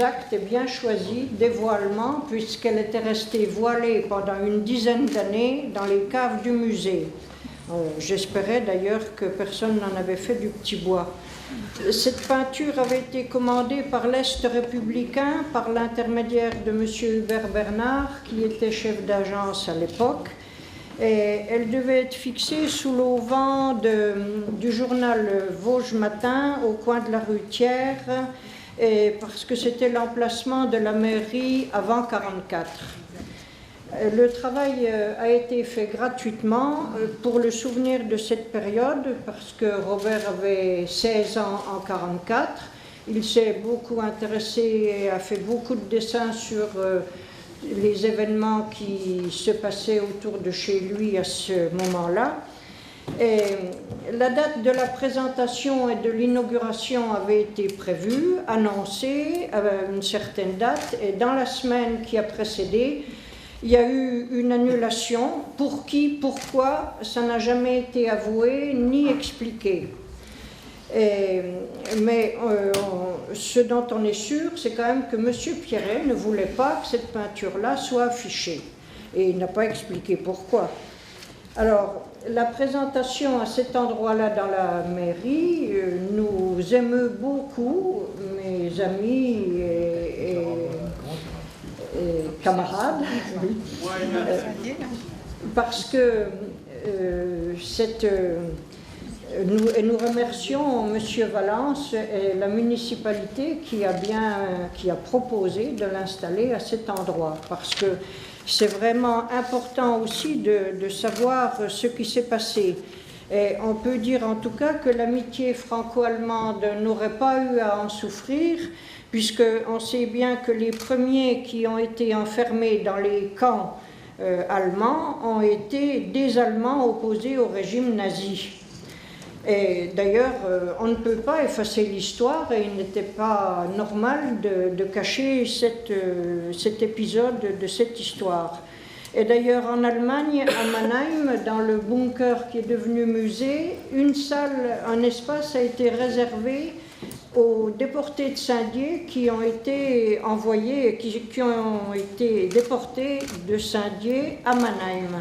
exact et bien choisi dévoilement, puisqu'elle était restée voilée pendant une dizaine d'années dans les caves du musée. J'espérais d'ailleurs que personne n'en avait fait du petit bois. Cette peinture avait été commandée par l'Est républicain par l'intermédiaire de M. Hubert Bernard, qui était chef d'agence à l'époque, et elle devait être fixée sous l'auvent du journal Vosges Matin, au coin de la rue Thiers, parce que c'était l'emplacement de la mairie avant 1944. Le travail a été fait gratuitement pour le souvenir de cette période, parce que Robert avait 16 ans en 1944. Il s'est beaucoup intéressé et a fait beaucoup de dessins sur les événements qui se passaient autour de chez lui à ce moment-là. Et la date de la présentation et de l'inauguration avait été prévue, annoncée à une certaine date, et dans la semaine qui a précédé, il y a eu une annulation. Pour qui, pourquoi, ça n'a jamais été avoué ni expliqué. Mais ce dont on est sûr, c'est quand même que M. Pierret ne voulait pas que cette peinture-là soit affichée. Et il n'a pas expliqué pourquoi. Alors, la présentation à cet endroit-là dans la mairie nous émeut beaucoup, mes amis et camarades, parce que nous remercions M. Valence et la municipalité qui a proposé de l'installer à cet endroit, parce que c'est vraiment important aussi de savoir ce qui s'est passé. Et on peut dire en tout cas que l'amitié franco-allemande n'aurait pas eu à en souffrir, puisqu'on sait bien que les premiers qui ont été enfermés dans les camps allemands ont été des Allemands opposés au régime nazi. Et d'ailleurs, on ne peut pas effacer l'histoire, et il n'était pas normal de cacher cet épisode de cette histoire. Et d'ailleurs, en Allemagne, à Mannheim, dans le bunker qui est devenu musée, une salle, un espace a été réservé aux déportés de Saint-Dié qui ont été envoyés, qui ont été déportés de Saint-Dié à Mannheim.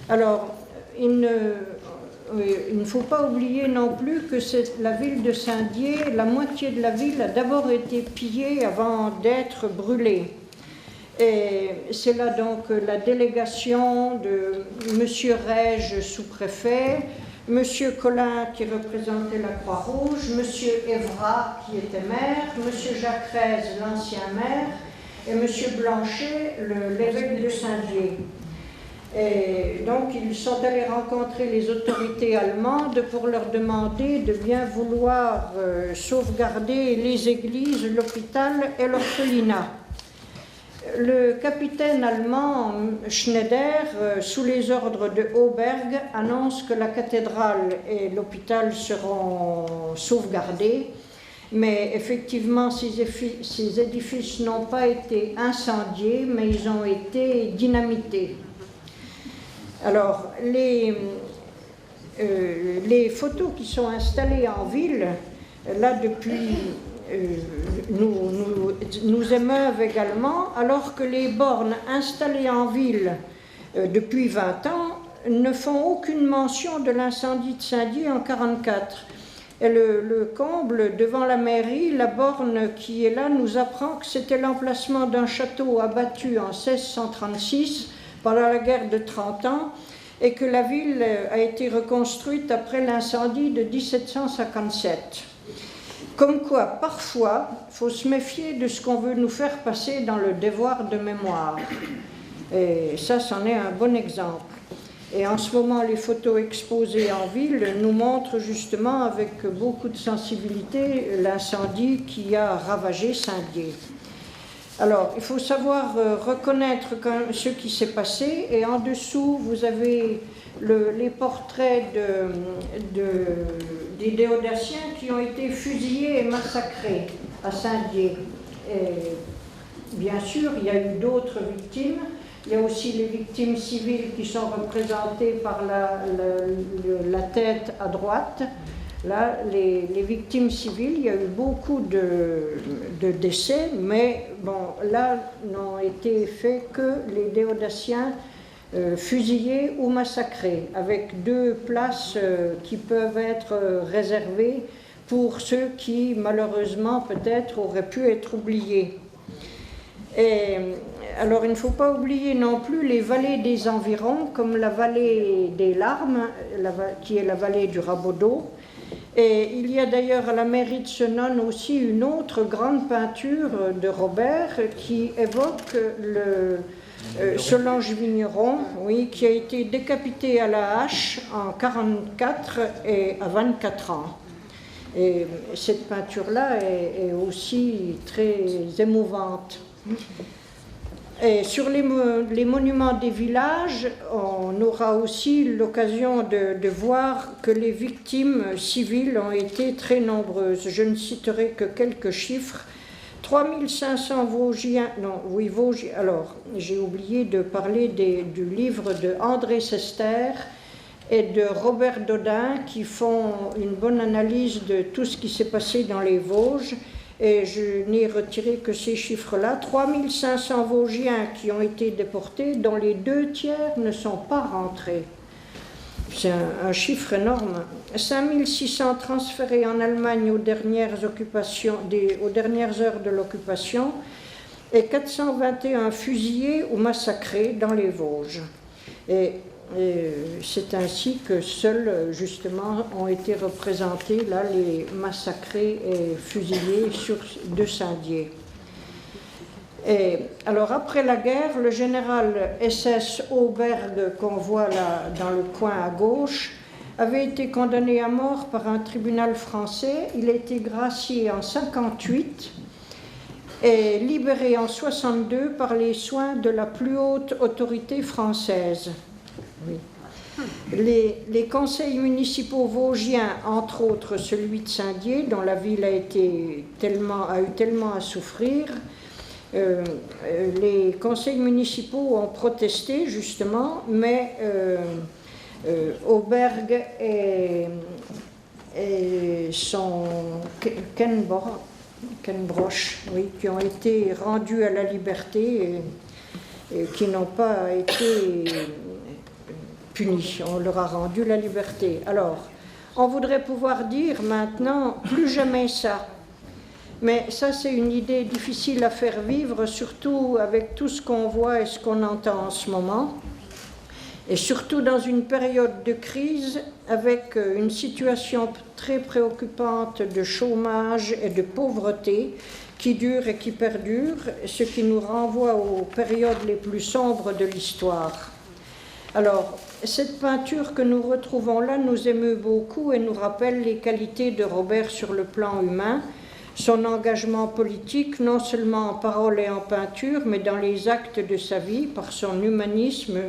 Alors, il ne faut pas oublier non plus que la ville de Saint-Dié, la moitié de la ville a d'abord été pillée avant d'être brûlée. Et c'est là donc la délégation de M. Rège, sous-préfet, M. Collin qui représentait la Croix-Rouge, M. Evra qui était maire, M. Jacques Rèze, l'ancien maire, et M. Blanchet, l'évêque de Saint-Dié. Et donc ils sont allés rencontrer les autorités allemandes pour leur demander de bien vouloir sauvegarder les églises, l'hôpital et l'orphelinat. Le capitaine allemand Schneider, sous les ordres de Auberg, annonce que la cathédrale et l'hôpital seront sauvegardés, mais effectivement ces édifices n'ont pas été incendiés, mais ils ont été dynamités. Alors, les photos qui sont installées en ville, là depuis, nous émeuvent également, alors que les bornes installées en ville depuis 20 ans ne font aucune mention de l'incendie de Saint-Dié en 1944. Et le comble, devant la mairie, la borne qui est là nous apprend que c'était l'emplacement d'un château abattu en 1636 pendant la guerre de 30 ans, et que la ville a été reconstruite après l'incendie de 1757. Comme quoi, parfois, il faut se méfier de ce qu'on veut nous faire passer dans le devoir de mémoire. Et ça, c'en est un bon exemple. Et en ce moment, les photos exposées en ville nous montrent justement avec beaucoup de sensibilité l'incendie qui a ravagé Saint-Dié. Alors, il faut savoir reconnaître ce qui s'est passé, et en dessous, vous avez les portraits des déodaciens qui ont été fusillés et massacrés à Saint-Dié. Et bien sûr, il y a eu d'autres victimes. Il y a aussi les victimes civiles qui sont représentées par la tête à droite, Là, les victimes civiles, il y a eu beaucoup de décès, mais bon, là n'ont été faits que les déodaciens fusillés ou massacrés, avec 2 places qui peuvent être réservées pour ceux qui, malheureusement, peut-être auraient pu être oubliés. Et, alors, il ne faut pas oublier non plus les vallées des environs, comme la vallée des Larmes, qui est la vallée du Rabodeau. Et il y a d'ailleurs à la mairie de Senones aussi une autre grande peinture de Robert qui évoque Solange Vigneron, oui, qui a été décapitée à la hache en 1944 et à 24 ans. Et cette peinture-là est aussi très émouvante. Et sur les monuments des villages, on aura aussi l'occasion de voir que les victimes civiles ont été très nombreuses. Je ne citerai que quelques chiffres. 3500 Vosgiens, non, oui, Vosgiens, alors j'ai oublié de parler du livre de André Sester et de Robert Dodin qui font une bonne analyse de tout ce qui s'est passé dans les Vosges. Et je n'ai retiré que ces chiffres-là. 3500 Vosgiens qui ont été déportés, dont les 2/3 ne sont pas rentrés. C'est un chiffre énorme. 5600 transférés en Allemagne aux dernières heures de l'occupation et 421 fusillés ou massacrés dans les Vosges. Et c'est ainsi que seuls, justement, ont été représentés là, les massacrés et fusillés de Saint-Dié. Et alors, après la guerre, le général SS Auberg, qu'on voit là dans le coin à gauche, avait été condamné à mort par un tribunal français. Il a été gracié en 1958 et libéré en 1962 par les soins de la plus haute autorité française. Oui. Les conseils municipaux vosgiens, entre autres celui de Saint-Dié, dont la ville a eu tellement à souffrir, les conseils municipaux ont protesté justement, mais Auberg et son Kenbroch, oui, qui ont été rendus à la liberté et qui n'ont pas été punis. On leur a rendu la liberté. Alors, on voudrait pouvoir dire maintenant, plus jamais ça. Mais ça, c'est une idée difficile à faire vivre, surtout avec tout ce qu'on voit et ce qu'on entend en ce moment. Et surtout dans une période de crise, avec une situation très préoccupante de chômage et de pauvreté qui dure et qui perdure, ce qui nous renvoie aux périodes les plus sombres de l'histoire. Alors, cette peinture que nous retrouvons là nous émeut beaucoup et nous rappelle les qualités de Robert sur le plan humain, son engagement politique, non seulement en parole et en peinture, mais dans les actes de sa vie, par son humanisme,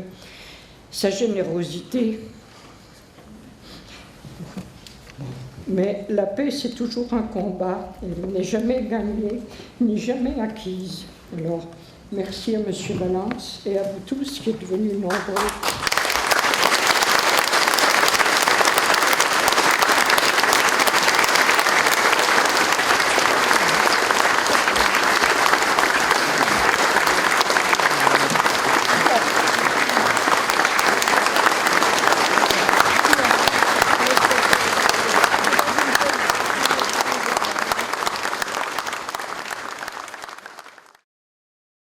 sa générosité. Mais la paix, c'est toujours un combat. Elle n'est jamais gagnée, ni jamais acquise. Alors, merci à M. Valence et à vous tous qui êtes venus nombreux.